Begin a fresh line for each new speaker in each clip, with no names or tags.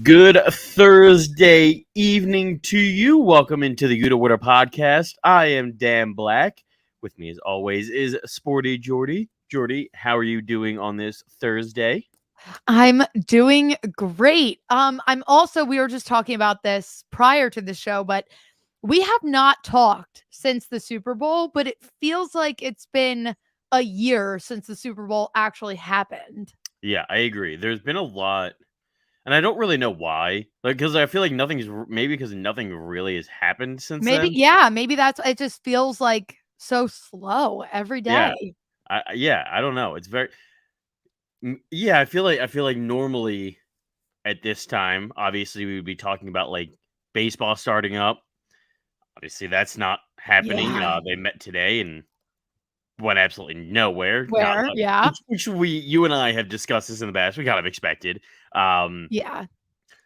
Good Thursday evening to you. Welcome into the UDDA podcast. I am Dan Black. With me, as always, is Sporty Jordy. Jordy, how are you doing on this Thursday?
I'm doing great. We were just talking about this prior to the show, but we have not talked since the Super Bowl, but it feels like it's been a year since the Super Bowl actually happened.
Yeah, I agree. There's been a lot, and I don't really know why. Because I feel like maybe because nothing really has happened since then.
Maybe that's it. Just feels like so slow every
Yeah,
day.
I don't know. It's very, yeah. I feel like normally at this time, obviously, we would be talking about like baseball starting up. Obviously, that's not happening.
Yeah.
They met today and went absolutely nowhere. Not
Where? Yeah.
which you and I have discussed this in the past. We kind of expected.
Yeah.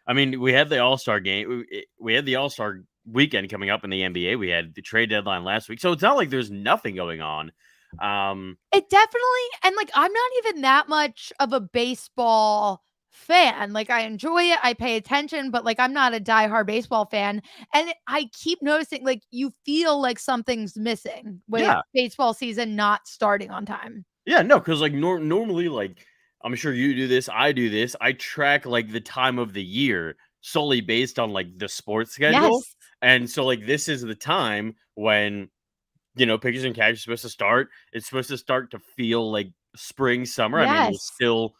I mean, we had the All-Star game. We had the All-Star weekend coming up in the NBA. We had the trade deadline last week, so it's not like there's nothing going on.
It definitely, and like I'm not even that much of a baseball fan. Like I enjoy it, I pay attention, but like I'm not a diehard baseball fan. And I keep noticing like you feel like something's missing with
Yeah,
baseball season not starting on time.
yeah, no, because like normally, like I'm sure you do this, I do this. I track like the time of the year solely based on like the sports schedule,
Yes.
and so like this is the time when pitchers and catchers are supposed to start. It's supposed to start to feel like spring, summer. I mean, there's
Yes.
still,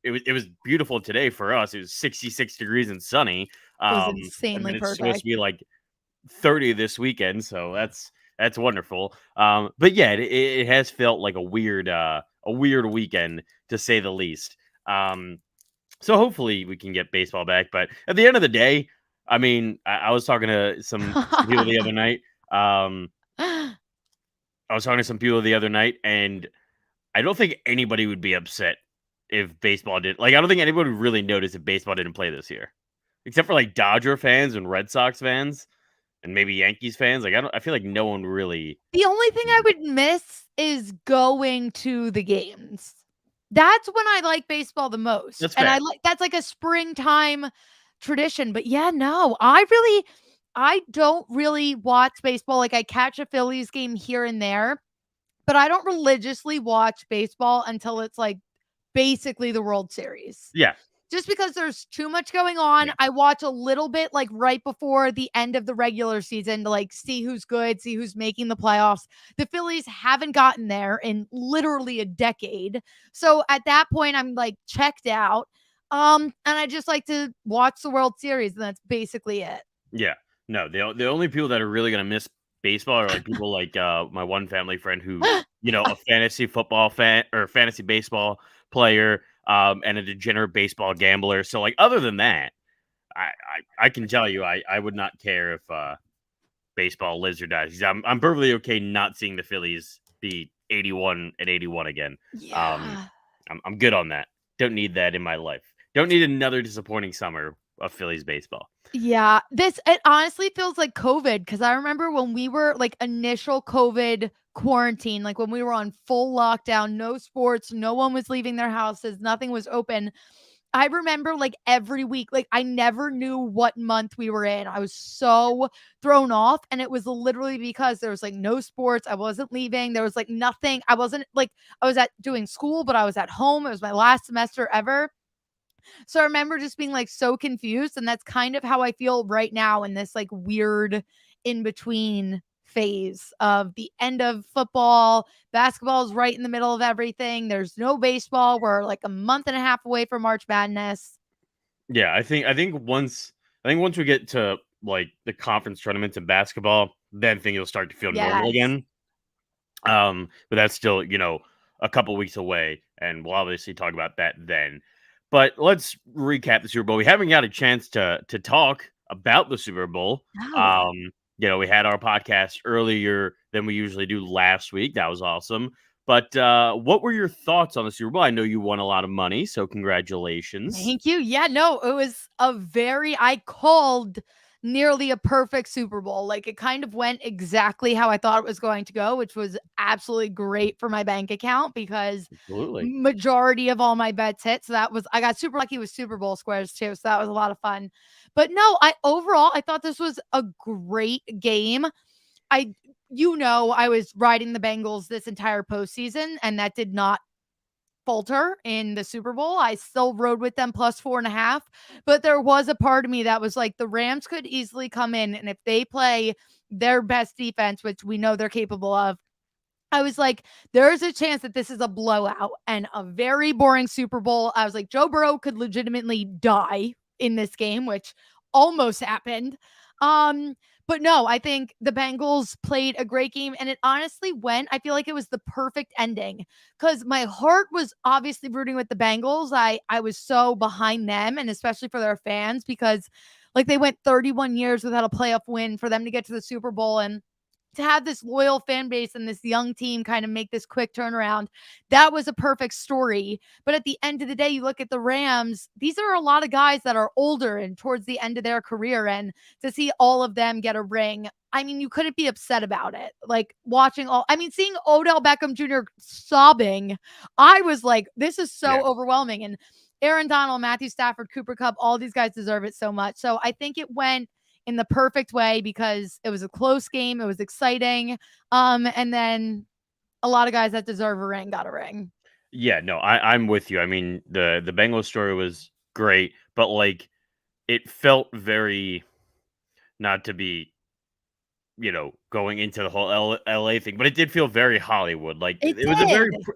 it was beautiful today for us. It was 66 degrees and sunny.
It was
And
insanely
then it's supposed
perfect.
to be like 30 this weekend, so that's wonderful. But yeah, it has felt like a weird weekend to say the least. So hopefully we can get baseball back. But at the end of the day, I mean, I was talking to some people the other night. I was talking to some people the other night, and I don't think anybody would be upset if baseball did. Like, I don't think anybody would really notice if baseball didn't play this year, except for like Dodger fans and Red Sox fans, and maybe Yankees fans. Like, I feel like no one really.
The only thing I would miss is going to the games. That's when I like baseball the most.
That's
And
fair.
that's like a springtime tradition. But yeah, no, I don't really watch baseball. Like I catch a Phillies game here and there, but I don't religiously watch baseball until it's like basically the World Series.
Yeah,
Just because there's too much going on.
yeah,
I watch a little bit like right before the end of the regular season to like see who's good, see who's making the playoffs. The Phillies haven't gotten there in literally a decade. So at that point I'm like checked out. And I just like to watch the World Series, and that's basically it.
yeah. No, the only people that are really gonna miss baseball are like people like my one family friend who's a fantasy football fan or fantasy baseball player, and a degenerate baseball gambler. So like other than that, I can tell you I would not care if baseball lives or dies. I'm perfectly okay not seeing the Phillies be 81 again. Um,
Yeah.
I'm good on that. Don't need that in my life. Don't need another disappointing summer of Phillies baseball.
Yeah, it honestly feels like COVID, because I remember when we were like initial COVID quarantine, like when we were on full lockdown, no sports, no one was leaving their houses, nothing was open. I remember like every week, like I never knew what month we were in. I was so thrown off. And it was literally because there was like no sports. I wasn't leaving. There was like nothing. I wasn't like, I was at doing school, but I was at home. It was my last semester ever. So I remember just being like so confused. And that's kind of how I feel right now in this like weird in between phase of the end of football. Basketball is right in the middle of everything. There's no baseball. We're like a month and a half away from March Madness.
Yeah, I think once we get to like the conference tournaments in basketball, then things will start to feel normal
Yes.
again. But that's still, a couple weeks away, and we'll obviously talk about that then. But let's recap the Super Bowl. We haven't got a chance to talk about the Super Bowl.
No.
We had our podcast earlier than we usually do last week. That was awesome. But what were your thoughts on the Super Bowl? I know you won a lot of money, so congratulations.
Thank you. Yeah, no, it was I called nearly a perfect Super Bowl. Like, it kind of went exactly how I thought it was going to go, which was absolutely great for my bank account because
Absolutely.
majority of all my bets hit. So I got super lucky with Super Bowl squares too. So that was a lot of fun. But no, I thought this was a great game. I I was riding the Bengals this entire postseason, and that did not falter in the Super Bowl. I still rode with them plus 4.5, but there was a part of me that was like, the Rams could easily come in, and if they play their best defense, which we know they're capable of, I was like, there's a chance that this is a blowout and a very boring Super Bowl. I was like, Joe Burrow could legitimately die in this game, which almost happened. Um, but no, I think the Bengals played a great game, and it honestly went. I feel like it was the perfect ending because my heart was obviously rooting with the Bengals. I was so behind them, and especially for their fans because like they went 31 years without a playoff win for them to get to the Super Bowl and to have this loyal fan base and this young team kind of make this quick turnaround, that was a perfect story. But at the end of the day, you look at the Rams, these are a lot of guys that are older and towards the end of their career. And to see all of them get a ring, I mean, you couldn't be upset about it. Like seeing Odell Beckham Jr. sobbing, I was like, this is
Yeah.
so overwhelming. And Aaron Donald, Matthew Stafford, Cooper Kupp, all these guys deserve it so much. So I think it went in the perfect way because it was a close game. It was exciting. And then a lot of guys that deserve a ring got a ring.
Yeah, no, I'm with you. I mean, the Bengals story was great, but like it felt very, not to be, going into the whole LA thing, but it did feel very Hollywood. Like
It did.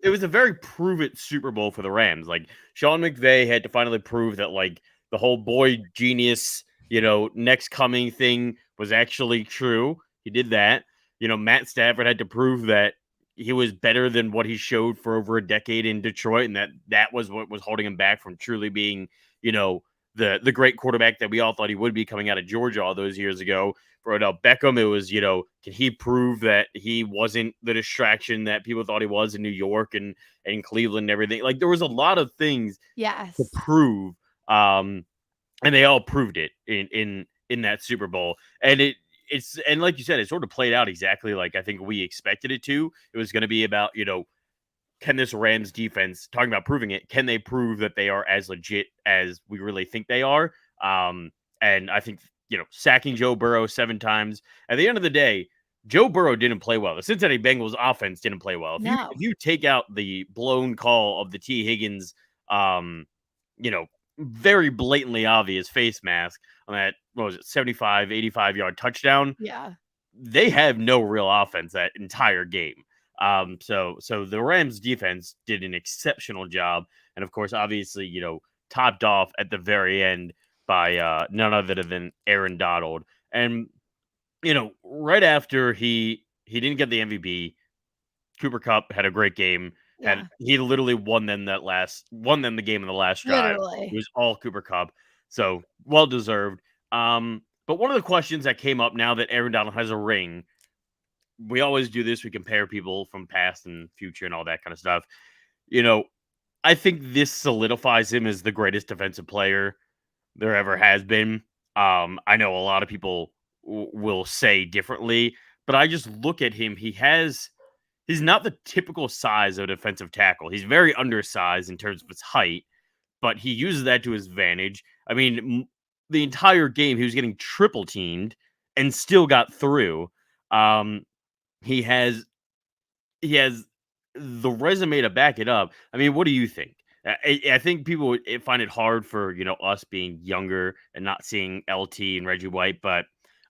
it was a very prove it Super Bowl for the Rams. Like Sean McVay had to finally prove that like the whole boy genius, next coming thing was actually true. He did that. Matt Stafford had to prove that he was better than what he showed for over a decade in Detroit, and that was what was holding him back from truly being, the great quarterback that we all thought he would be coming out of Georgia all those years ago. For Odell Beckham, it was, can he prove that he wasn't the distraction that people thought he was in New York and Cleveland and everything? Like there was a lot of things to
Yes.
prove, and they all proved it in that Super Bowl. And and like you said, it sort of played out exactly like I think we expected it to. It was going to be about, can this Rams defense, talking about proving it, can they prove that they are as legit as we really think they are? And I think, sacking Joe Burrow 7 times. At the end of the day, Joe Burrow didn't play well. The Cincinnati Bengals offense didn't play well.
No.
If you take out the blown call of the T. Higgins, you know, very blatantly obvious face mask on that, what was it, 75, 85-yard touchdown,
Yeah.
they have no real offense that entire game. So the Rams defense did an exceptional job, and of course, obviously, topped off at the very end by none other than Aaron Donald. And right after he didn't get the MVP, Cooper Kupp had a great game.
Yeah.
He literally won them the game in the last drive. It
Literally.
was all Cooper Kupp, so well deserved. But one of the questions that came up now that Aaron Donald has a ring, we always do this. We compare people from past and future and all that kind of stuff. You know, I think this solidifies him as the greatest defensive player there ever has been. I know a lot of people will say differently, but I just look at him. He's not the typical size of a defensive tackle. He's very undersized in terms of his height, but he uses that to his advantage. I mean, the entire game he was getting triple teamed and still got through. Um, he has he has the resume to back it up. I mean, what do you think? I think people would find it hard for us being younger and not seeing LT and Reggie White, but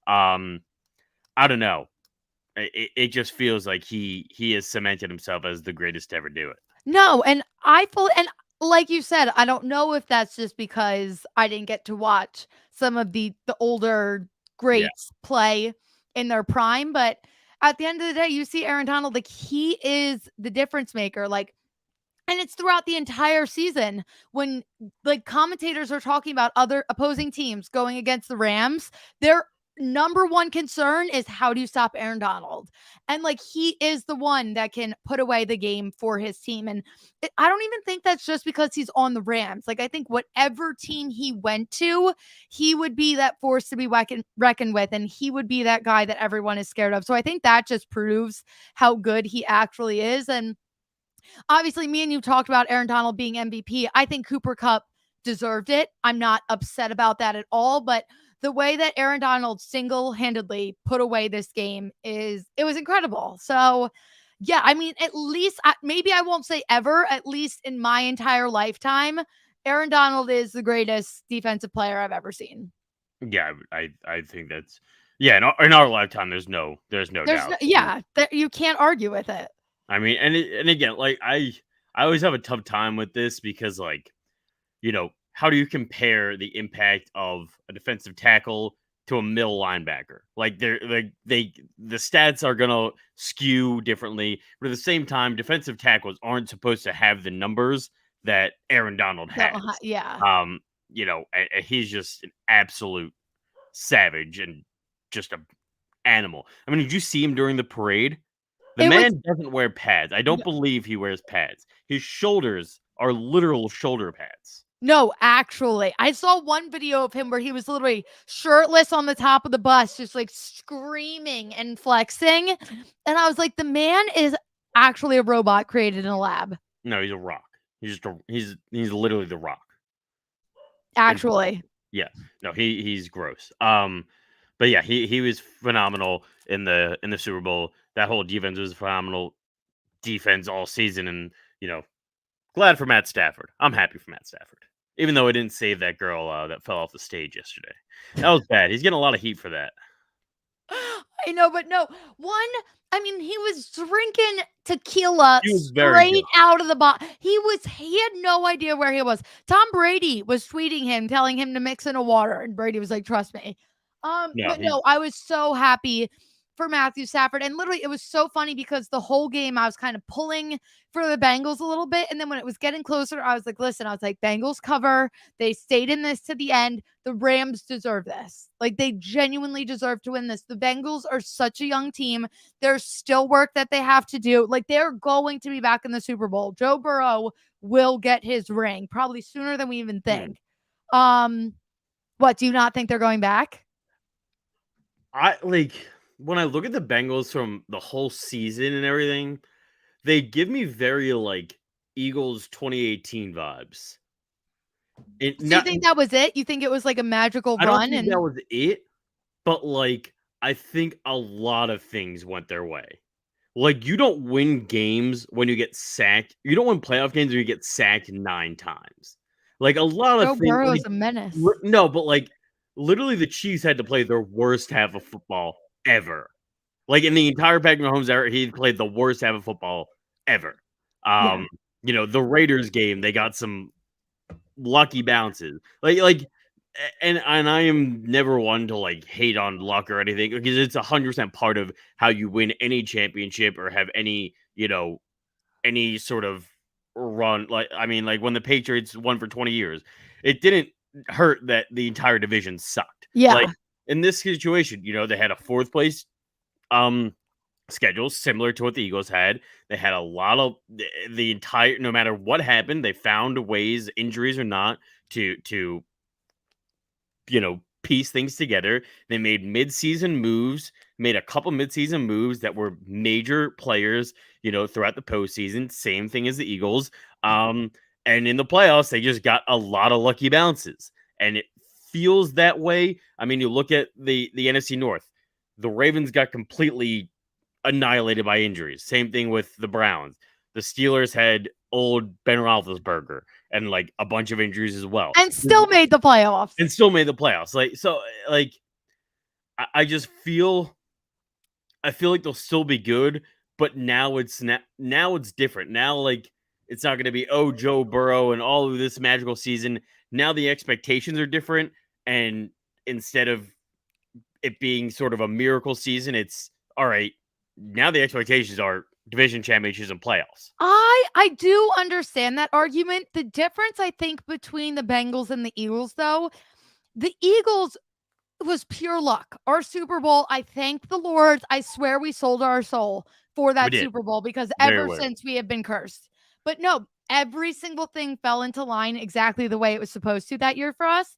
um, I don't know. It just feels like he has cemented himself as the greatest to ever do it.
No, and I fully and like you said, I don't know if that's just because I didn't get to watch some of the older
Yeah,
greats play in their prime, but at the end of the day, you see Aaron Donald, like he is the difference maker. Like, and it's throughout the entire season when like commentators are talking about other opposing teams going against the Rams, they're number one concern is how do you stop Aaron Donald? And like he is the one that can put away the game for his team. And I don't even think that's just because he's on the Rams. Like I think whatever team he went to, he would be that force to be reckoned with, and he would be that guy that everyone is scared of. So I think that just proves how good he actually is. And obviously, me and you talked about Aaron Donald being MVP. I think Cooper Kupp deserved it. I'm not upset about that at all, but the way that Aaron Donald single-handedly put away this game it was incredible. So, yeah, I mean, at least maybe I won't say ever, at least in my entire lifetime, Aaron Donald is the greatest defensive player I've ever seen.
Yeah, I think that's in our lifetime. There's no doubt.
You can't argue with it.
I mean, and again, like I always have a tough time with this because like, how do you compare the impact of a defensive tackle to a middle linebacker? Like the stats are gonna skew differently, but at the same time, defensive tackles aren't supposed to have the numbers that Aaron Donald has.
Yeah.
He's just an absolute savage and just an animal. I mean, did you see him during the parade? The man doesn't wear pads. I don't believe he wears pads. His shoulders are literal shoulder pads.
No, actually, I saw one video of him where he was literally shirtless on the top of the bus, just like screaming and flexing. And I was like, the man is actually a robot created in a lab.
No, he's a rock. He's literally the rock.
Actually.
Yeah. No, he's gross. But yeah, he was phenomenal in the Super Bowl. That whole defense was a phenomenal defense all season, and glad for Matt Stafford. I'm happy for Matt Stafford, even though I didn't save that girl that fell off the stage yesterday. That was bad. He getting a lot of heat for that.
I know, but no. I mean, he was drinking tequila straight out of the bottle. He had no idea where he was. Tom Brady was tweeting him, telling him to mix in a water, and Brady was like, "Trust me." I was so happy for Matthew Stafford. And literally, it was so funny because the whole game I was kind of pulling for the Bengals a little bit. And then when it was getting closer, I was like, Bengals cover. They stayed in this to the end. The Rams deserve this. Like, they genuinely deserve to win this. The Bengals are such a young team. There's still work that they have to do. Like, they're going to be back in the Super Bowl. Joe Burrow will get his ring probably sooner than we even think. What, do you not think they're going back?
When I look at the Bengals from the whole season and everything, they give me very Eagles 2018 vibes.
So you think that was it? You think it was like a magical run?
I don't think that was it, but I think a lot of things went their way. Like, you don't win games when you get sacked. You don't win playoff games when you get sacked 9 times. Like, a lot of things.
Joe Burrow is a menace.
No, but literally the Chiefs had to play their worst half of football ever. Like, in the entire Patrick Mahomes era, he played the worst half of football ever. The Raiders game, they got some lucky bounces. And I am never one to hate on luck or anything, because it's 100% part of how you win any championship or have any sort of run. When the Patriots won for 20 years, it didn't hurt that the entire division sucked.
Yeah.
In this situation, they had a 4th place schedule similar to what the Eagles had. They had a lot of no matter what happened, they found ways, injuries or not, to piece things together. They made made a couple mid-season moves that were major players, throughout the postseason. Same thing as the Eagles. And in the playoffs, they just got a lot of lucky bounces. And it feels that way. I mean, you look at the NFC North. The Ravens got completely annihilated by injuries. Same thing with the Browns. The Steelers had old Ben Roethlisberger and a bunch of injuries as well,
and still made the playoffs.
I just feel like they'll still be good, but now it's different. Now it's not going to be Joe Burrow and all of this magical season. Now the expectations are different, and instead of it being sort of a miracle season, it's all right. Now the expectations are division championships and playoffs.
I do understand that argument. The difference, I think, between the Bengals and the Eagles, though, the Eagles was pure luck. Our Super Bowl, I thank the Lord. I swear we sold our soul for
We
that
did.
Super Bowl because
Very
ever
well.
since we have been cursed. But no, every single thing fell into line exactly the way it was supposed to that year for us.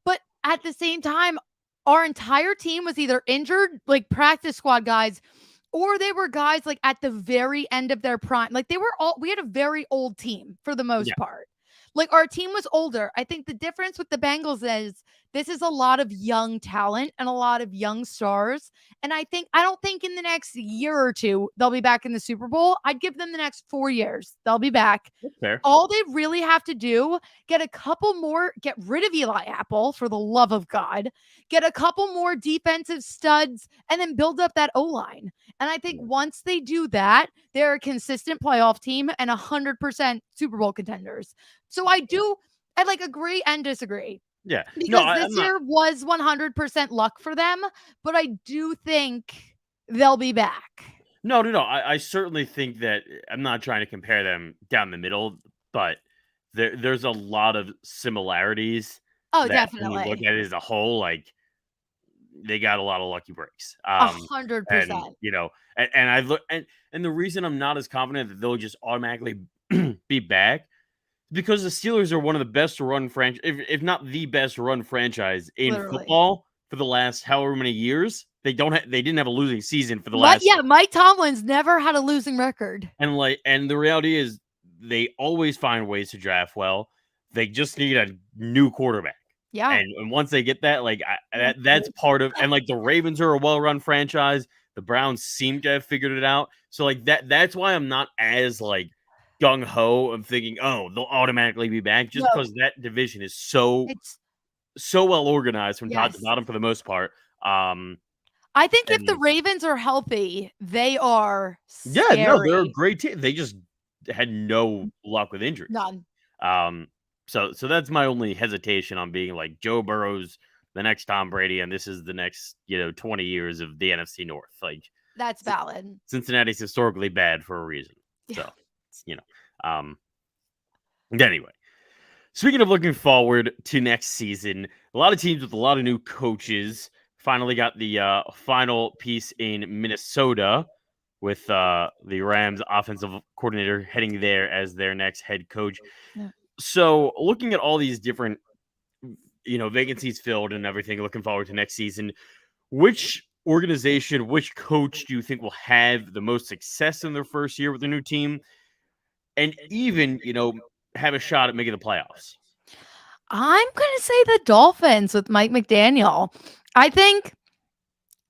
But at the same time, our entire team was either injured, like practice squad guys, or they were guys like at the very end of their prime. Like we had a very old team for the
Yeah.
most part. Like our team was older. I think the difference with the Bengals is this is a lot of young talent and a lot of young stars. And I don't think in the next year or two they'll be back in the Super Bowl. I'd give them the next 4 years. They'll be back.
That's fair.
All they really have to do, get rid of Eli Apple for the love of God, get a couple more defensive studs, and then build up that O-line. And I think once they do that, they're a consistent playoff team and 100% Super Bowl contenders. So I like agree and disagree.
Yeah.
Because
I'm
this
not.
year was 100% luck for them, but I do think they'll be back.
No. I certainly think that I'm not trying to compare them down the middle, but there's a lot of similarities
Oh,
that when you look
definitely.
at it as a whole, like they got a lot of lucky breaks. And
100%.
and I look and the reason I'm not as confident that they'll just automatically be back because the Steelers are one of the best run franchise, if not the best run franchise in
Literally.
football for the last however many years. They didn't have a losing season for the last
Mike Tomlin's never had a losing record.
and the reality is they always find ways to draft well. They just need a new quarterback.
Yeah.
And once they get that, like that's part of, and like the Ravens are a well-run franchise. The Browns seem to have figured it out. So like that's why I'm not as like gung ho of thinking, oh, they'll automatically be back just because that division is so well organized from top to bottom for the most part.
I think if the Ravens are healthy, they are
scary. Yeah, no, they're a
scary.
great team. They just had no luck with injuries.
None.
So that's my only hesitation on being like Joe Burrow's the next Tom Brady, and this is the next 20 years of the NFC North. Like
That's valid.
Cincinnati's historically bad for a reason.
Yeah.
So anyway, speaking of looking forward to next season, a lot of teams with a lot of new coaches finally got the final piece in Minnesota with the Rams offensive coordinator heading there as their next head coach.
Yeah.
So looking at all these different, vacancies filled and everything, looking forward to next season, which organization, which coach do you think will have the most success in their first year with the new team and even, have a shot at making the playoffs?
I'm going to say the Dolphins with Mike McDaniel. I think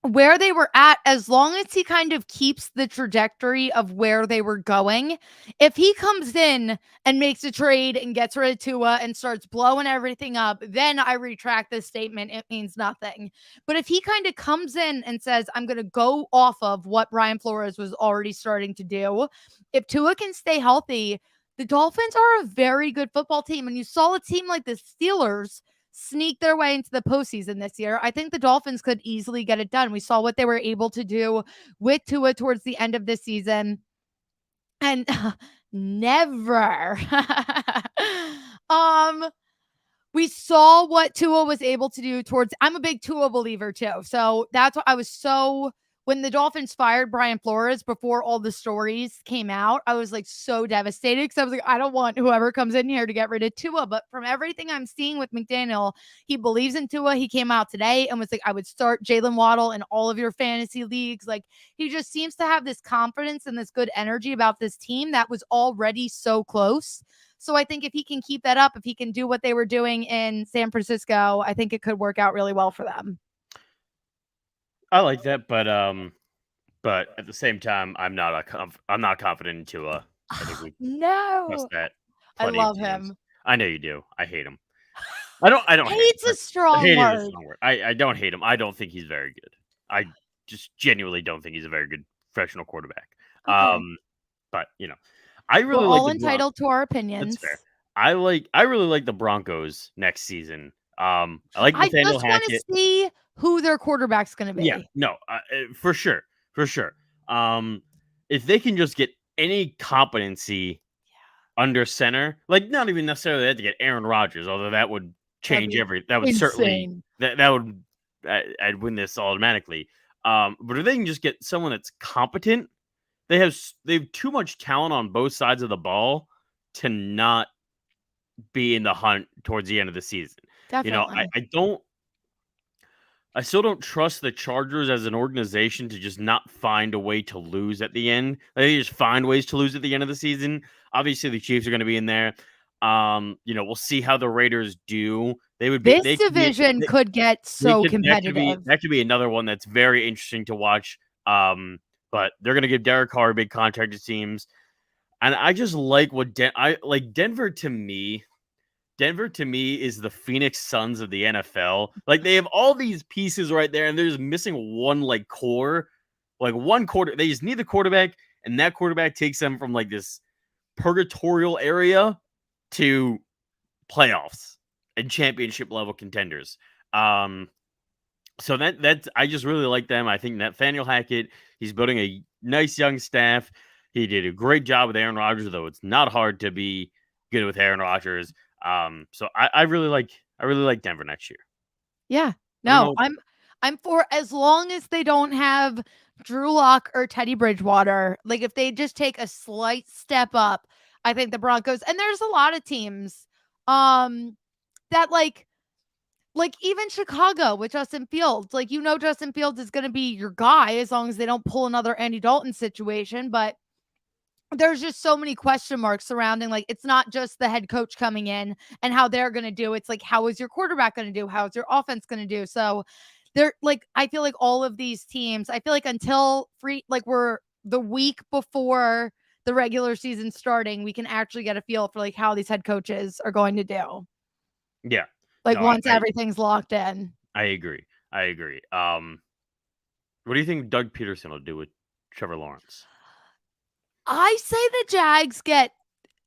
where they were at, as long as he kind of keeps the trajectory of where they were going, if he comes in and makes a trade and gets rid of Tua and starts blowing everything up, then I retract this statement. It means nothing. But if he kind of comes in and says, I'm going to go off of what Brian Flores was already starting to do, if Tua can stay healthy, the Dolphins are a very good football team. And you saw a team like the Steelers sneak their way into the postseason this year. I think the Dolphins could easily get it done. We saw what they were able to do with Tua towards the end of the season. And never. We saw what Tua was able to do I'm a big Tua believer too. So that's what I was when the Dolphins fired Brian Flores before all the stories came out, I was like so devastated because I was like, I don't want whoever comes in here to get rid of Tua. But from everything I'm seeing with McDaniel, he believes in Tua. He came out today and was like, I would start Jalen Waddle in all of your fantasy leagues. Like he just seems to have this confidence and this good energy about this team that was already so close. So I think if he can keep that up, if he can do what they were doing in San Francisco, I think it could work out really well for them.
I like that, but at the same time, I'm not confident in Tua. I think we
no,
that.
I love him.
I know you do. I hate him. I don't.
Hate's a strong word.
I don't hate him. I don't think he's very good. I just genuinely don't think he's a very good professional quarterback.
Okay.
But I really
We're
like
all entitled to our opinions.
That's fair. I really like the Broncos next season. I like Nathaniel Hackett.
I just want to see who their quarterback's going to be.
Yeah, no, for sure. If they can just get any competency under center, like not even necessarily they have to get Aaron Rodgers, although that would change everything. That would certainly
insane.
that would I'd win this automatically. But if they can just get someone that's competent, they have too much talent on both sides of the ball to not be in the hunt towards the end of the season.
Definitely.
I still don't trust the Chargers as an organization to just not find a way to lose at the end. They just find ways to lose at the end of the season. Obviously, the Chiefs are going to be in there. We'll see how the Raiders do.
This division could get so competitive.
That could be another one that's very interesting to watch. But they're going to give Derek Carr a big contract, it seems. And I just like Denver to me. Denver to me is the Phoenix Suns of the NFL. Like they have all these pieces right there, and they're just missing one core, one quarter. They just need the quarterback, and that quarterback takes them from this purgatorial area to playoffs and championship level contenders. So that's I just really like them. I think Nathaniel Hackett, he's building a nice young staff. He did a great job with Aaron Rodgers, though it's not hard to be good with Aaron Rodgers. So I really like Denver next year.
Yeah. No, I'm for as long as they don't have Drew Lock or Teddy Bridgewater. If they just take a slight step up, I think the Broncos, and there's a lot of teams that like even Chicago with Justin Fields. Justin Fields is going to be your guy as long as they don't pull another Andy Dalton situation, but there's just so many question marks surrounding, it's not just the head coach coming in and how they're going to do. It's how is your quarterback going to do? How is your offense going to do? So I feel like all of these teams, until we're the week before the regular season starting, we can actually get a feel for how these head coaches are going to do.
Yeah.
Once everything's locked in.
I agree. What do you think Doug Peterson will do with Trevor Lawrence?
I say the Jags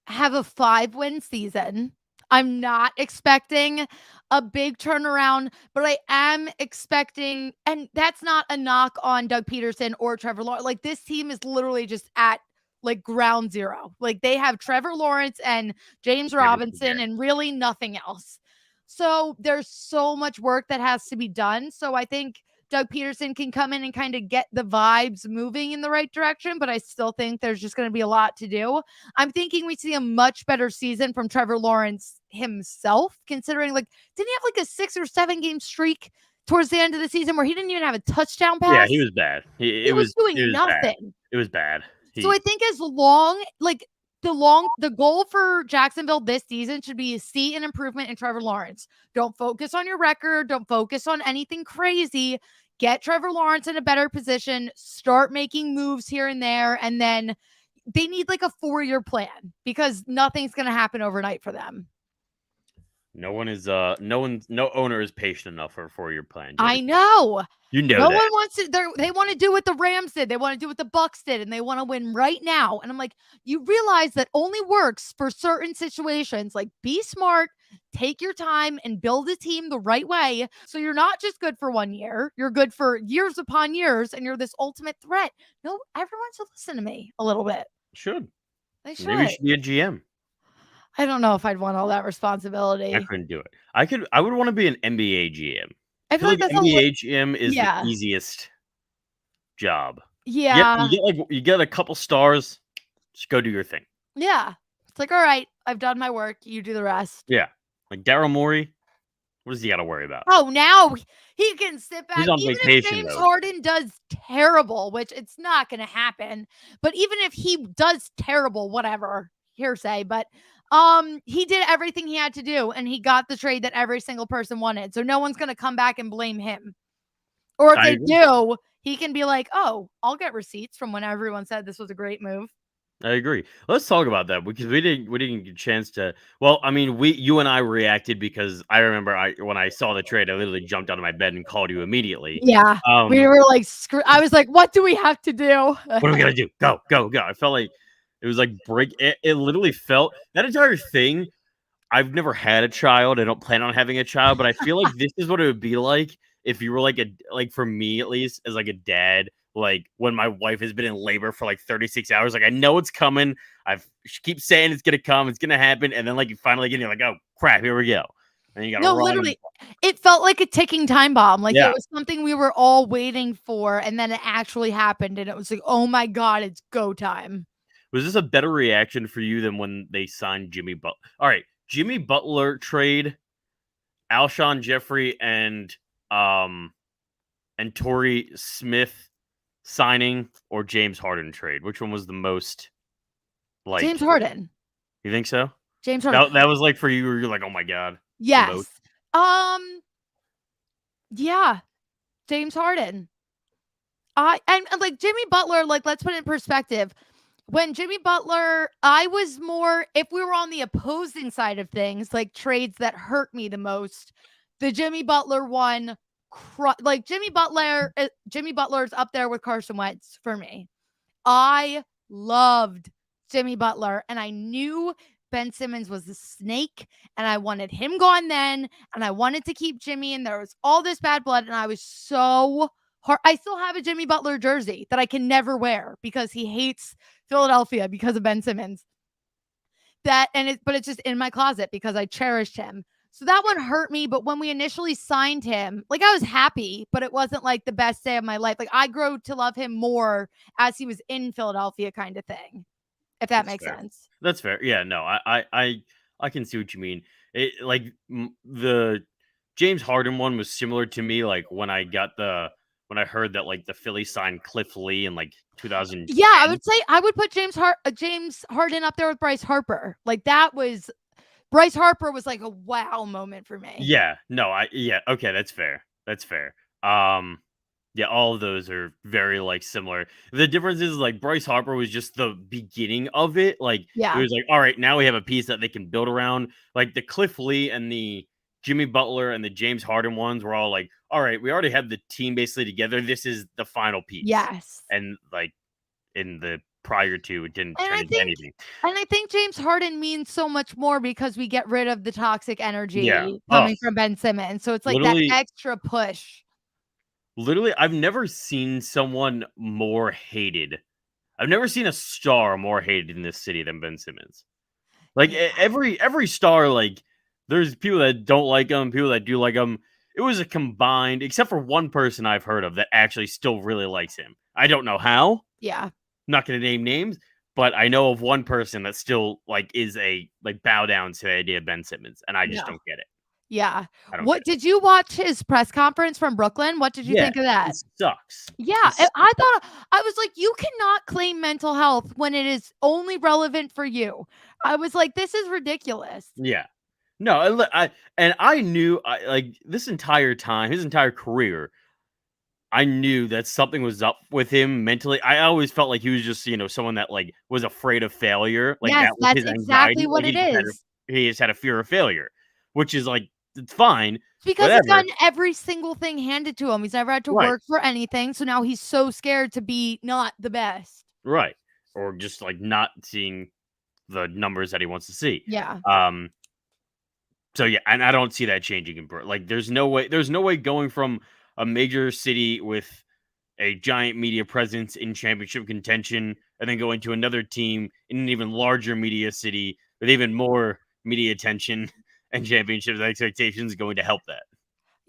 have a 5-win season. I'm not expecting a big turnaround, but I am expecting, and that's not a knock on Doug Peterson or Trevor Lawrence. This team is literally just at ground zero. They have Trevor Lawrence and James Robinson and really nothing else. So there's so much work that has to be done. So I think Doug Peterson can come in and kind of get the vibes moving in the right direction, but I still think there's just going to be a lot to do. I'm thinking we see a much better season from Trevor Lawrence himself, considering didn't he have a 6 or 7 game streak towards the end of the season where he didn't even have a touchdown pass?
Yeah, he was bad. He was
doing nothing.
It was bad.
So I think as long the goal for Jacksonville this season should be to see an improvement in Trevor Lawrence. Don't focus on your record. Don't focus on anything crazy. Get Trevor Lawrence in a better position. Start making moves here and there. And then they need a 4-year plan because nothing's going to happen overnight for them.
No owner is patient enough for a 4-year plan.
I know.
No
one wants to. They want to do what the Rams did. They want to do what the Bucks did, and they want to win right now. And I'm like, you realize that only works for certain situations. Be smart, take your time, and build a team the right way. So you're not just good for 1 year. You're good for years upon years, and you're this ultimate threat. No, everyone should listen to me a little bit.
Should.
They should.
Maybe you should be a GM.
I don't know if I'd want all that responsibility.
I couldn't do it. I would want to be an NBA GM.
I feel like that's
NBA GM is the easiest job.
Yeah.
You get a couple stars, just go do your thing.
Yeah. It's all right, I've done my work. You do the rest.
Yeah. Daryl Morey, what does he got to worry about?
Oh, now he can sit back.
He's on
even
vacation,
if James Harden does terrible, which it's not going to happen, but even if he does terrible, whatever, hearsay, but he did everything he had to do, and he got the trade that every single person wanted. So no one's going to come back and blame him. Or if they do, he can be like, oh, I'll get receipts from when everyone said this was a great move.
I agree. Let's talk about that because we didn't get a chance to. Well, I mean, you and I reacted because I remember when I saw the trade, I literally jumped out of my bed and called you immediately.
Yeah, we were like, I was like, what do we have to do?
What are we gonna do? Go! I felt like it was it literally felt that entire thing. I've never had a child. I don't plan on having a child, but I feel like this is what it would be like if you were for me at least as a dad. When my wife has been in labor for 36 hours, I know it's coming. She keeps saying it's gonna come, it's gonna happen, and then you finally get you're like, oh crap, here we go. and you got to
No,
run.
literally, it felt like a ticking time bomb, like, it
Yeah.
was something we were all waiting for, and then it actually happened, and it was like, "Oh my god, it's go time."
Was this a better reaction for you than when they signed Jimmy Butler? All right, Jimmy Butler trade, Alshon Jeffrey um and Torrey Smith signing, or James Harden trade? Which one was the most
James
like?
Harden.
You think so?
James Harden.
That was like for you. You're like, oh my god, the most.
Yes. Um, yeah, James Harden. And like Jimmy Butler, like let's put it in perspective. When Jimmy Butler, I was more if we were on the opposing side of things, like trades that hurt me the most, the Jimmy Butler one, like Jimmy Butler's up there with Carson Wentz for me. I loved Jimmy Butler, and I knew Ben Simmons was the snake, and I wanted him gone then, and I wanted to keep Jimmy, and there was all this bad blood, and I was so hard. I still have a Jimmy Butler jersey that I can never wear because he hates Philadelphia because of Ben Simmons. But it's just in my closet because I cherished him. So that one hurt me, but when we initially signed him, like I was happy, but it wasn't like the best day of my life. Like I grew to love him more as he was in Philadelphia, kind of thing. If that
That's
makes
fair.
sense.
That's fair. Yeah, no, I can see what you mean. It like the James Harden one was similar to me. Like when I heard that like the Phillies signed Cliff Lee in like
Yeah, I
2010.
would say I would put James Harden up there with Bryce Harper. Like that was Bryce Harper was like a wow moment for me.
Yeah, no, yeah, okay, that's fair. That's fair. Um, yeah, all of those are very like similar. The difference is like Bryce Harper was just the beginning of it. Like it
Yeah.
was like, all right, now we have a piece that they can build around. Like the Cliff Lee and the Jimmy Butler and the James Harden ones were all like, all right, we already have the team basically together. This is the final piece.
Yes.
And like in the prior two, it didn't
And
turn
I
into
think
anything.
and I think James Harden means so much more because we get rid of the toxic
Yeah.
energy
Oh,
coming from Ben Simmons. So it's like that
literally
extra push.
Literally, I've never seen someone more hated. I've never seen a star more hated in this city than Ben Simmons. Like
Yeah.
every star, like there's people that don't like him, people that do like him. It was a combined, except for one person I've heard of that actually still really likes him. I don't know how.
Yeah.
Not going to name names, but I know of one person that still like is a like bow down to the idea of Ben Simmons, and I just
Yeah.
don't get it.
Yeah.
I don't get
What
it.
did you watch his press conference from Brooklyn? What did you
Yeah,
think of that?
it sucks.
Yeah,
It's
I was like, you cannot claim mental health when it is only relevant for you. I was like, this is ridiculous.
Yeah. No, I knew like this entire time, his entire career, I knew that something was up with him mentally. I always felt like he was just, someone that like was afraid of failure. Like
Yes,
that was
that's
his anxiety.
exactly what
Like
it is.
he just had a fear of failure, which is like it's fine,
Because he's
whatever.
gotten every single thing handed to him. He's never had to
Right,
work for anything. So now he's so scared to be not the best.
right. Or just like not seeing the numbers that he wants to see.
Yeah.
Um, So yeah, and I don't see that changing in like there's no way going from a major city with a giant media presence in championship contention and then going to another team in an even larger media city with even more media attention and championship expectations going to help that.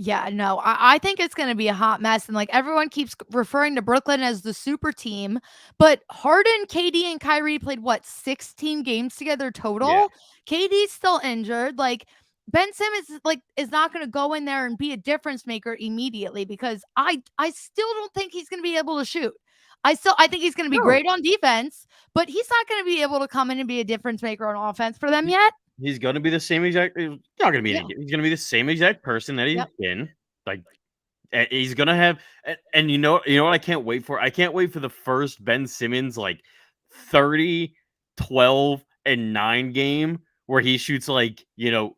Yeah, no, I think it's going to be a hot mess. And like everyone keeps referring to Brooklyn as the super team, but Harden, KD, and Kyrie played what, 16 games together
Yeah.
total? KD's still injured. Like Ben Simmons is not going to go in there and be a difference maker immediately because I still don't think he's going to be able to shoot. I think he's going to be
No.
great on defense, but he's not going to be able to come in and be a difference maker on offense for them yet.
He's gonna be the same exact he's not gonna be
Yeah.
he's gonna be the same exact person that he's
Yep.
been. Like he's gonna have and what I can't wait for? I can't wait for the first Ben Simmons like 30, 12, and 9 game where he shoots like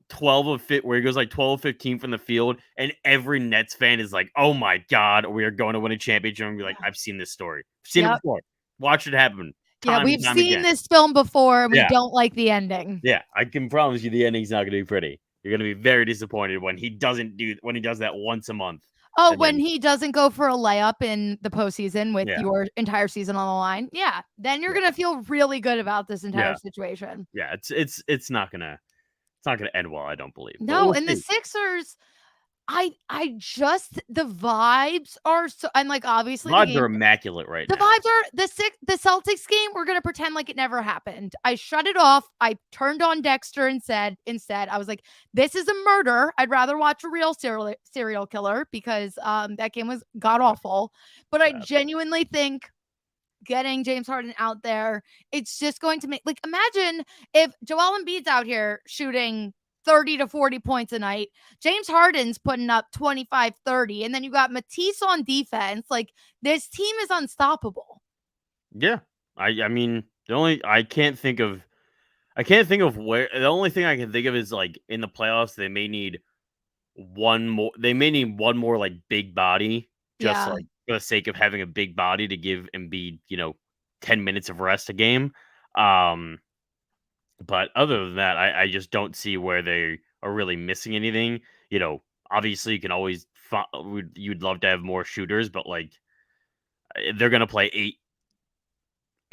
12 of fit where he goes like 12 of 15 from the field and every Nets fan is like, oh my god, we are going to win a championship and be like, I've seen this story. I've seen it
Yep.
before. Watch it happen
Yeah,
time
we've
and time
seen
again.
this film before and we
Yeah.
don't like the ending.
Yeah, I can promise you the ending's not gonna be pretty. You're gonna be very disappointed when he does that once a month.
Oh,
And
when
then
he doesn't go for a layup in the postseason with
yeah,
your entire season on the line. Yeah, then you're
yeah,
gonna feel really good about this entire
yeah,
situation.
yeah. It's not gonna. It's not going to end well, I don't believe. But
No,
we'll
and the
see.
Sixers, I just the vibes are so, and like obviously
Vibes are immaculate right
the
now.
vibes are the Celtics game. We're gonna pretend like it never happened. I shut it off. I turned on Dexter and said instead, I was like, "This is a murder. I'd rather watch a real serial killer because that game was god awful." But I genuinely think getting James Harden out there, it's just going to make, like, imagine if Joel Embiid's out here shooting 30 to 40 points a night. James Harden's putting up 25, 30. And then you got Matisse on defense. Like, this team is unstoppable.
Yeah. I mean, I can't think of where. The only thing I can think of is like in the playoffs, they may need one more like big body, just
Yeah.
like for the sake of having a big body to give Embiid, 10 minutes of rest a game. But other than that, I just don't see where they are really missing anything. Obviously you can always you'd love to have more shooters, but like they're gonna play 8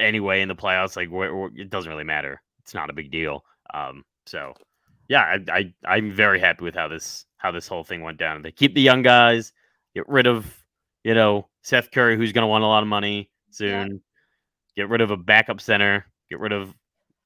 anyway in the playoffs. Like it doesn't really matter. It's not a big deal. So yeah, I'm very happy with how this whole thing went down. They keep the young guys, get rid of Seth Curry, who's gonna want a lot of money soon.
Yep.
Get rid of a backup center. Get rid of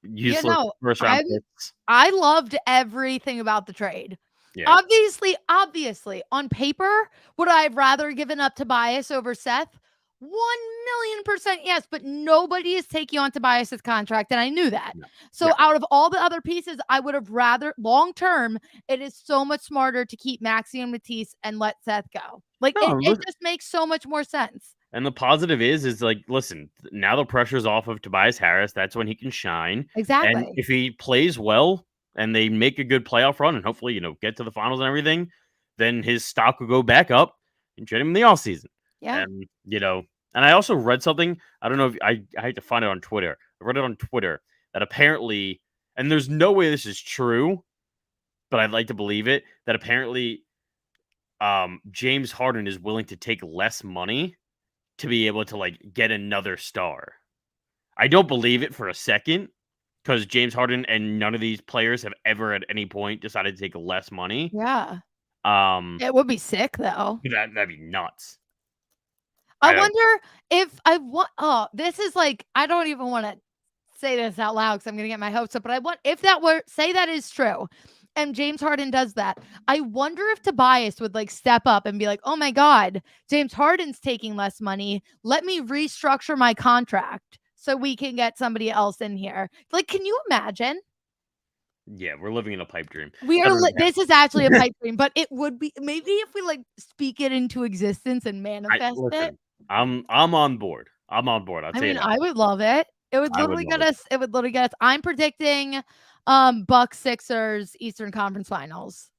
useless first round picks.
I loved everything about the trade.
Yeah.
Obviously, on paper, would I have rather given up Tobias over Seth? 1,000,000% yes, but nobody is taking on Tobias's contract, and I knew that.
No.
So
Yeah.
out of all the other pieces, I would have rather long term. It is so much smarter to keep Maxey and Matisse and let Seth go. Like it just makes so much more sense.
And the positive is like, listen, now the pressure's off of Tobias Harris. That's when he can shine.
Exactly.
And if he plays well and they make a good playoff run and hopefully, get to the finals and everything, then his stock will go back up and trade him in the offseason.
Yeah.
And, and I also read something. I don't know if I had to find it on Twitter. I read it on Twitter that apparently, and there's no way this is true, but I'd like to believe it, that apparently James Harden is willing to take less money to be able to like get another star. I don't believe it for a second because James Harden and none of these players have ever at any point decided to take less money.
Yeah. It would be sick though.
That'd be nuts.
I wonder if this is like, I don't even want to say this out loud because I'm going to get my hopes up, but I want, if that were, say that is true and James Harden does that, I wonder if Tobias would like step up and be like, oh my God, James Harden's taking less money. Let me restructure my contract so we can get somebody else in here. Like, can you imagine?
Yeah, we're living in a pipe dream.
This is actually a pipe dream, but it would be, maybe if we like speak it into existence and manifest it.
I'm on board. I'm on board.
I mean, I would love it. It would literally get us. It would literally get us. I'm predicting Bucks Sixers Eastern Conference Finals.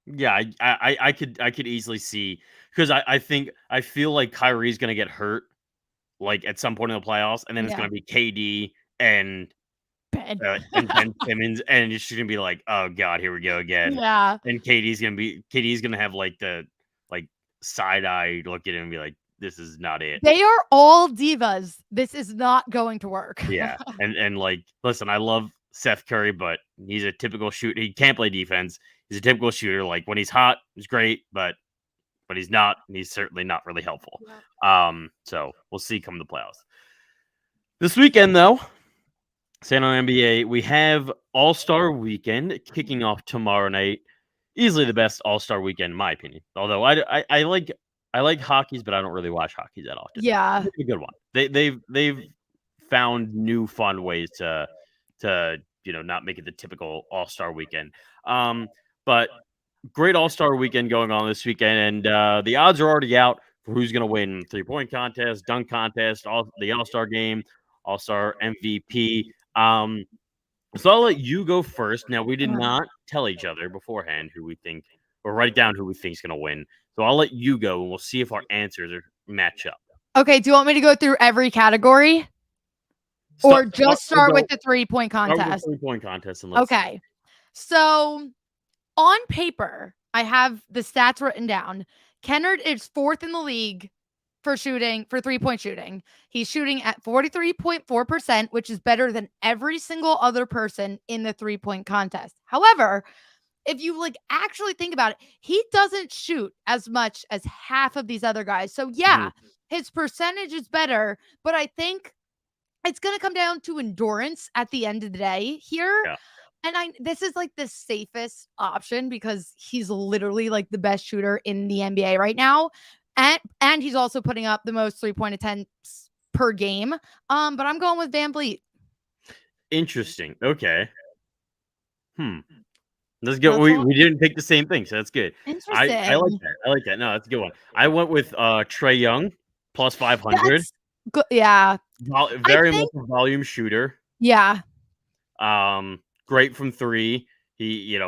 Yeah, I could easily see, because I feel like Kyrie's gonna get hurt like at some point in the playoffs, and then it's gonna be KD and Ben Simmons, and it's just gonna be like, oh God, here we go again.
Yeah.
And KD's gonna have like the side eye look at him and be like, this is not it.
They are all divas. This is not going to work.
Yeah. And like, listen, I love Seth Curry, but he's a typical shooter. He can't play defense. He's a typical shooter. Like when he's hot, he's great, but he's not. And he's certainly not really helpful. Yeah. So we'll see come the playoffs. This weekend, though, San Antonio NBA, we have All-Star Weekend kicking off tomorrow night. Easily the best All-Star Weekend, in my opinion. Although I like hockeys, but I don't really watch hockeys that often.
Yeah,
it's a good one. They've found new fun ways to not make it the typical All-Star Weekend. But great All-Star Weekend going on this weekend, and the odds are already out for who's going to win 3-point contest, dunk contest, the All-Star game, All-Star MVP. So I'll let you go first. Now, we did not tell each other beforehand who we think, or write down who we think is going to win. So I'll let you go, and we'll see if our answers match up.
Okay, do you want me to go through every category? Or just start with the 3-point contest?
3-point contest. And
okay. So on paper, I have the stats written down. Kennard is 4th in the league for 3-point shooting. He's shooting at 43.4%, which is better than every single other person in the 3-point contest. However, if you actually think about it, he doesn't shoot as much as half of these other guys. So yeah, his percentage is better, but I think it's going to come down to endurance at the end of the day here.
Yeah.
And this is the safest option because he's literally the best shooter in the NBA right now. And he's also putting up the most 3-point attempts per game. But I'm going with VanVleet.
Interesting. Okay. Let's go. We didn't pick the same thing, so that's good.
Interesting.
I like that. I like that. No, that's a good one. I went with Trae Young plus 500.
Good. Yeah.
Very much a volume shooter.
Yeah.
Great from three. He,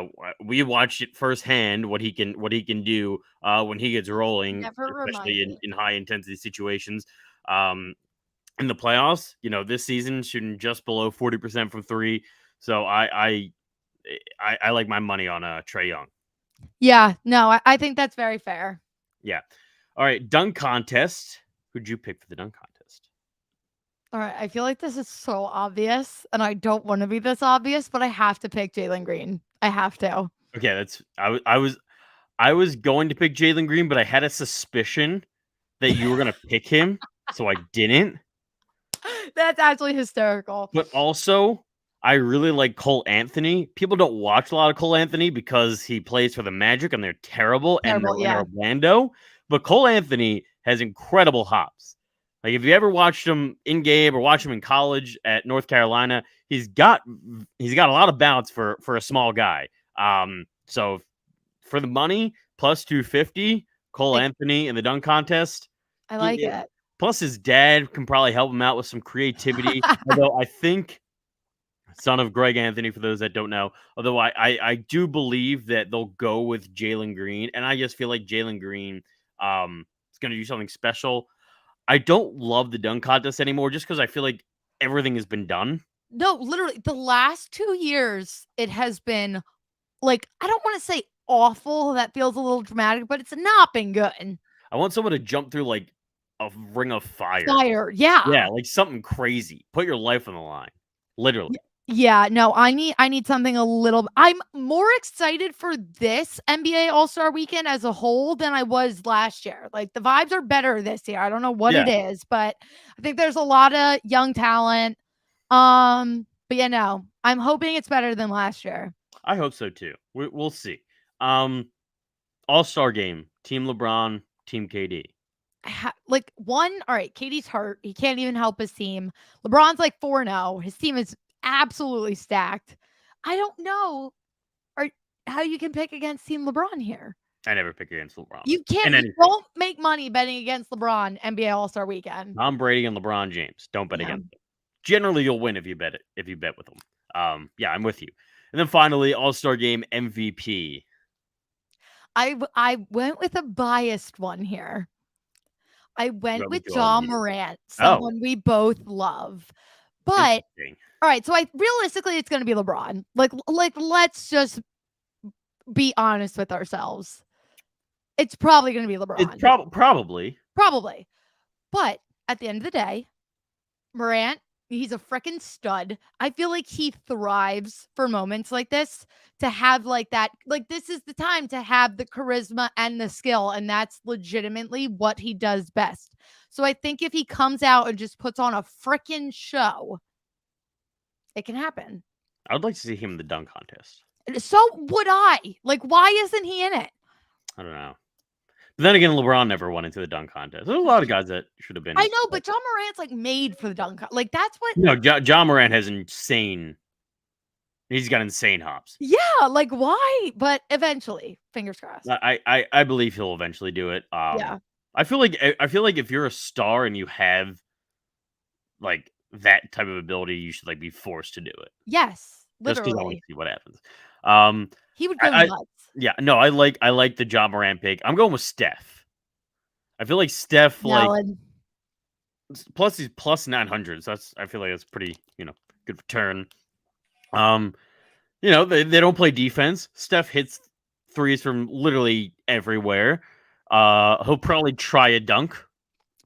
we watched it firsthand what he can do when he gets rolling, especially in high intensity situations. In the playoffs, this season shooting just below 40% from three. So I like my money on Trae Young.
Yeah, no, I think that's very fair.
Yeah. All right, dunk contest. Who'd you pick for the dunk contest?
All right, I feel like this is so obvious, and I don't want to be this obvious, but I have to pick Jalen Green. I have to.
Okay, I was going to pick Jalen Green, but I had a suspicion that you were gonna pick him, so I didn't.
That's actually hysterical.
But also, I really like Cole Anthony. People don't watch a lot of Cole Anthony because he plays for the Magic and they're terrible and they're in Orlando. But Cole Anthony has incredible hops. Like if you ever watched him in game or watch him in college at North Carolina, he's got a lot of bounce for a small guy. So for the money, plus 250, Cole Anthony in the dunk contest.
I like it.
Plus his dad can probably help him out with some creativity. Although I think son of Greg Anthony, for those that don't know. Although I do believe that they'll go with Jalen Green, and I just feel like Jalen Green is going to do something special. I don't love the dunk contest anymore just because I feel like everything has been done.
No, literally, the last 2 years, it has been, I don't want to say awful. That feels a little dramatic, but it's not been good.
I want someone to jump through, a ring of fire.
Yeah.
Yeah, something crazy. Put your life on the line. Literally.
Yeah, no, I need something a little. I'm more excited for this NBA All-Star Weekend as a whole than I was last year. The vibes are better this year. I don't know what it is, but I think there's a lot of young talent. But yeah, no, I'm hoping it's better than last year.
I hope so too. We'll see. All-Star game, Team LeBron, Team KD.
All right, KD's hurt. He can't even help his team. LeBron's 4-0. His team is absolutely stacked. I don't know how you can pick against Team LeBron here.
I never pick against LeBron.
You can't. You don't make money betting against LeBron NBA All-Star Weekend.
Tom Brady and LeBron James. Don't bet against them. Generally, you'll win if you bet with them. Yeah, I'm with you. And then finally, All-Star Game MVP.
I went with a biased one here. I went with Ja Morant, someone we both love. But all right, so realistically, it's going to be LeBron. Let's just be honest with ourselves. It's probably going to be LeBron.
It's probably.
But at the end of the day, Morant, he's a freaking stud. I feel like he thrives for moments like this to have that. This is the time to have the charisma and the skill. And that's legitimately what he does best. So I think if he comes out and just puts on a freaking show, it can happen.
I would like to see him in the dunk contest.
So would I. Why isn't he in it?
I don't know. But then again, LeBron never went into the dunk contest. There's a lot of guys that should have been.
I know, but Ja Morant's made for the dunk contest. That's what.
No, Ja Morant has insane. He's got insane hops.
Yeah, why? But eventually, fingers crossed.
I believe he'll eventually do it.
Yeah.
I feel like if you're a star and you have that type of ability, you should be forced to do it.
Yes, literally.
Just because I want to see what happens.
He would go nuts.
Yeah, no, I like the Ja Morant pick. I'm going with Steph. I feel like Steph plus he's plus 900. So I feel like that's pretty good return. They don't play defense. Steph hits threes from literally everywhere. He'll probably try a dunk.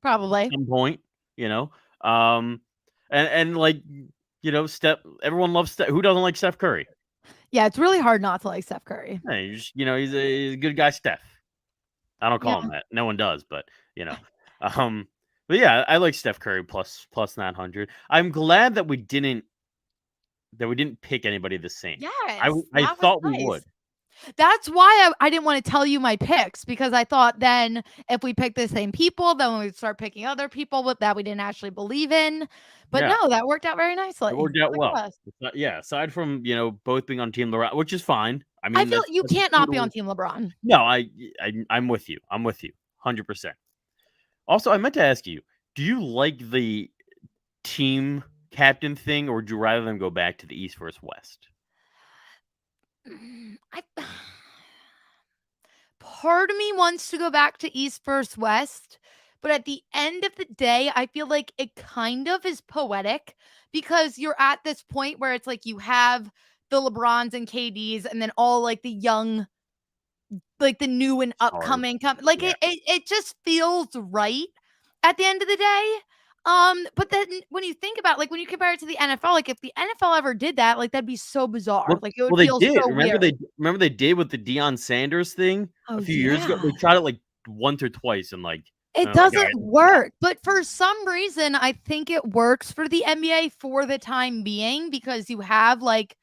Probably.
some point, you know. And like, everyone loves Steph. Who doesn't like Steph Curry?
Yeah, it's really hard not to like Steph Curry.
Hey, he's a good guy, Steph. I don't call
Yeah.
him that. No one does, but you know. Um, but yeah, I like Steph Curry plus 900. I'm glad that we didn't pick anybody the same.
Yes,
I
that was
thought we
nice.
would.
That's why I didn't wanna tell you my picks because I thought then if we pick the same people, then we'd start picking other people with that we didn't actually believe in. But
Yeah,
no, that worked out very
it
nicely.
worked out
Look
well.
at us.
Yeah, aside from both being on Team LeBron, which is fine. I
I
mean,
feel you
that's
can't not be on
totally
Team LeBron.
no. I'm with you. I'm with you, 100%. Also, I meant to ask you, do you like the team captain thing, or would you rather them go back to the East versus West?
I part of me wants to go back to East versus West, but at the end of the day, I feel like it kind of is poetic because you're at this point where it's like you have the LeBrons and KDs and then all like the young, like the new and
Stars.
upcoming like
Yeah.
it just feels right at the end of the day. But then when you think about like when you compare it to the NFL, like if the NFL ever did that, like that'd be so bizarre. Like it would
Well, they
feel
did.
so weird.
Remember they did with the Deion Sanders thing
Oh
a few years ago?
yeah.
They tried it, like, once or twice, and, like,
It
like, "Alright,
doesn't work, but for some reason, I think it works for the NBA for the time being because you have, like,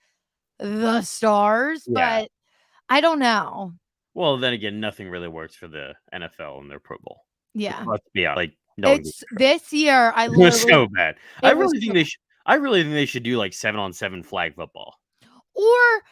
the stars,
yeah."
but I don't know.
Well, then again, nothing really works for the NFL and their Pro Bowl.
Yeah.
Let's be honest, like, no one gives
It's
a crap.
this year, I
It was
literally
so bad.
it was so
I really think they should do, like, 7-on-7 flag football.
or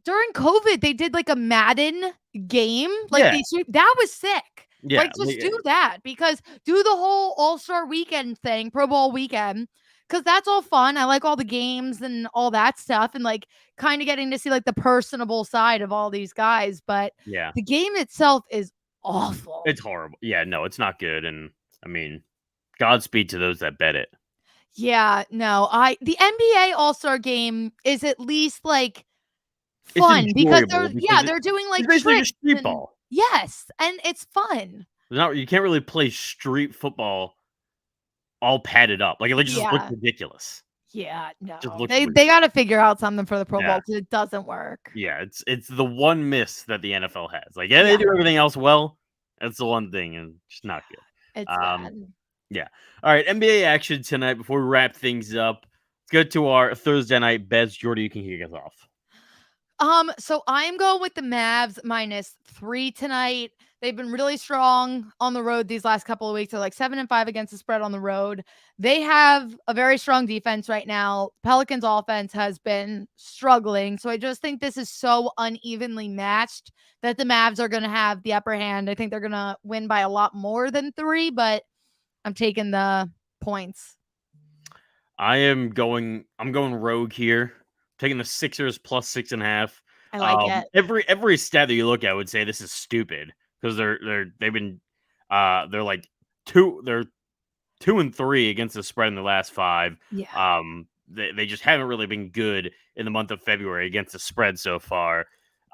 during COVID, they did, like, a Madden game, like,
Yeah,
they that was sick.
yeah,
Like,
like,
just do that because do the whole All-Star Weekend thing, Pro Bowl weekend, because that's all fun. I like all the games and all that stuff and, like, kinda getting to see, like, the personable side of all these guys, but
yeah.
the game itself is awful.
It's horrible. Yeah, no, it's not good, and, I mean, Godspeed to those that bet it.
Yeah, no, the NBA All-Star game is at least, like,
It's
fun because
enjoyable because
they're doing,
it's
like,
basically
tricks
just street
and
ball.
yes, and it's fun.
You can't really play street football all padded up. Like, it just looks
Yeah.
ridiculous.
Yeah,
Just
no.
looks
They
weird.
gotta figure out something for the Pro Bowl
Yeah.
because it doesn't work.
Yeah, it's the one miss that the NFL has. Like, yeah, they
Yeah,
do everything else well. That's the one thing, and it's not good.
it's
Um,
bad.
yeah. All right, NBA action tonight before we wrap things up. Let's go to our Thursday night bets. Jordy, you can kick us off.
So I am going with the Mavs -3 tonight. They've been really strong on the road these last couple of weeks. They're like 7-5 against the spread on the road. They have a very strong defense right now. Pelicans offense has been struggling. So I just think this is so unevenly matched that the Mavs are going to have the upper hand. I think they're going to win by a lot more than 3, but I'm taking the points.
I'm going rogue here. Taking the Sixers plus 6.5.
I like it.
Every stat that you look at would say this is stupid because they've been they're like they're 2-3 against the spread in the last 5.
Yeah.
They just haven't really been good in the month of February against the spread so far.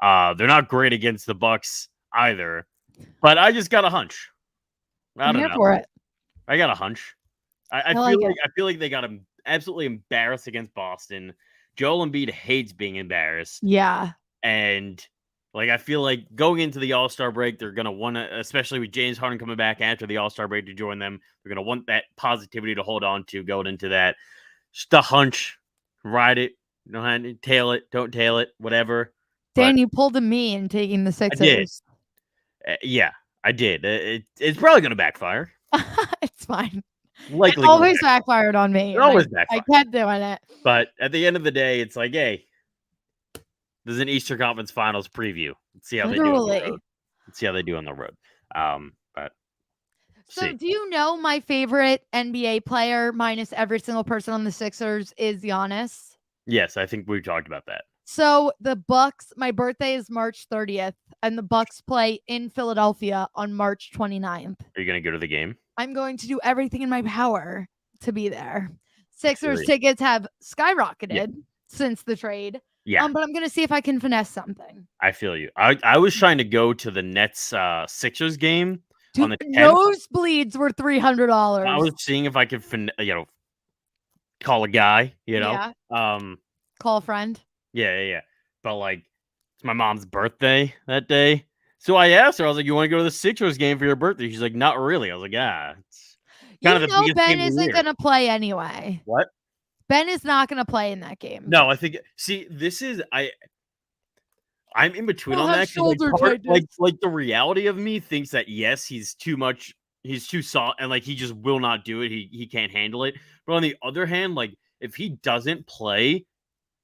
They're not great against the Bucks either. But I just got a hunch. I
I'm
don't
here
know.
for it.
I got a hunch. I
like it.
feel like they got absolutely embarrassed against Boston. Joel Embiid hates being embarrassed,
Yeah.
and like I feel like going into the All-Star break, they're gonna want to, especially with James Harden coming back after the All-Star break to join them. They're gonna want that positivity to hold on to going into that. Just a hunch, ride it. You don't have to tail it, don't tail it, whatever. But
Dan, you pulled a me in taking the
I did.
Sixers.
Yeah, I did. It's probably gonna backfire.
It's fine. It
Likely gonna
always
backfire.
backfired on me.
It always
I
backfires.
kept doing it.
But at the end of the day, it's like, hey, this is an Eastern Conference Finals preview. Let's see how they do on the
Literally.
road. Let's see how they do on the road. But
So,
see.
do you know my favorite NBA player minus every single person on the Sixers is Giannis?
Yes, I think we've talked about that.
So, the Bucks, my birthday is March 30th, and the Bucks play in Philadelphia on March 29th.
Are you going to go to the game?
I'm going to do everything in my power to be there.
I feel
Sixers
you.
tickets have skyrocketed since the trade.
Yeah,
But I'm gonna see if I can finesse something.
I feel you. I was trying to go to the Nets Sixers game, on
Dude,
the 10th.
nosebleeds were $300.
I was seeing if I could, call a guy,
Yeah. Call a friend.
Yeah. But like, it's my mom's birthday that day. So I asked her, I was like, "You want to go to the Sixers game for your birthday?" She's like, "Not really." I was like, it's kind of the biggest
Ben
game of the
isn't
year.
gonna play anyway.
What?
Ben is not gonna play in that game.
No, I think. See, this is I'm in between
He'll
on
have
that
shoulder
because
tightness.
like the reality of me thinks that yes, he's too much, he's too soft, and like he just will not do it. He can't handle it. But on the other hand, like if he doesn't play,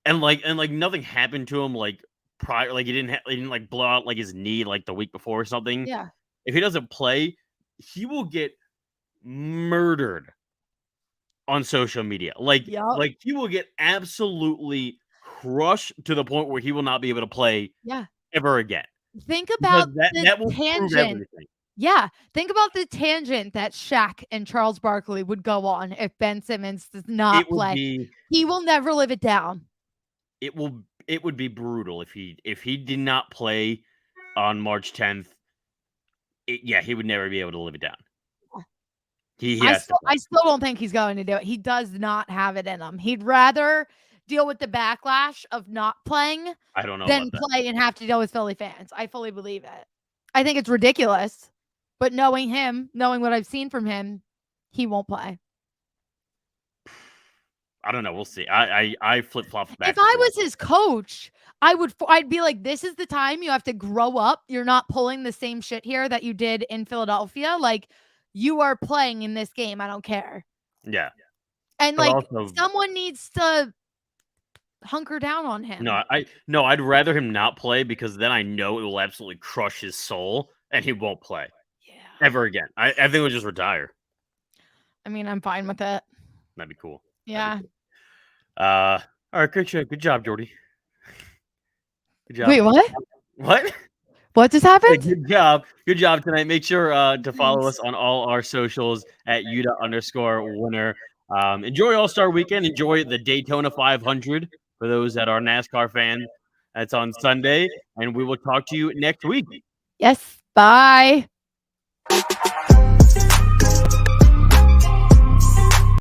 and like nothing happened to him like prior, like he didn't like blow out like his knee like the week before or something.
Yeah.
If he doesn't play, he will get murdered on social media. Like
Yup.
he will get absolutely crushed to the point where he will not be able to play
Yeah.
ever again.
Think
Because
about the
that will prove
tangent.
everything.
Yeah. Think about the tangent that Shaq and Charles Barkley would go on if Ben Simmons does not
It would
play.
be
He will never live it down.
it would be brutal if he did not play on March 10th. He would never be able to live it down. He
I
has to play.
still don't think he's going to do it. He does not have it in him. He'd rather deal with the backlash of not playing
I don't know
than
about that.
play and have to deal with Philly fans. I fully believe it. I think it's ridiculous, but knowing him, knowing what I've seen from him, he won't play.
I don't know. We'll see. I flip flop back.
If I was his coach, I'd be like, this is the time you have to grow up. You're not pulling the same shit here that you did in Philadelphia. Like, you are playing in this game. I don't care.
Yeah.
And
But
like
also,
someone needs to hunker down on him.
No, I'd rather him not play because then I know it will absolutely crush his soul and he won't play ever again. I think he'll just retire.
I mean, I'm fine with it.
That'd be cool.
Yeah.
All right, good job, Jordy. Good job.
Wait, what?
What?
What just happened?
Good job tonight. Make sure to follow us on all our socials at UDA_winner. Enjoy All-Star Weekend. Enjoy the Daytona 500 for those that are NASCAR fans. That's on Sunday, and we will talk to you next week.
Yes. Bye.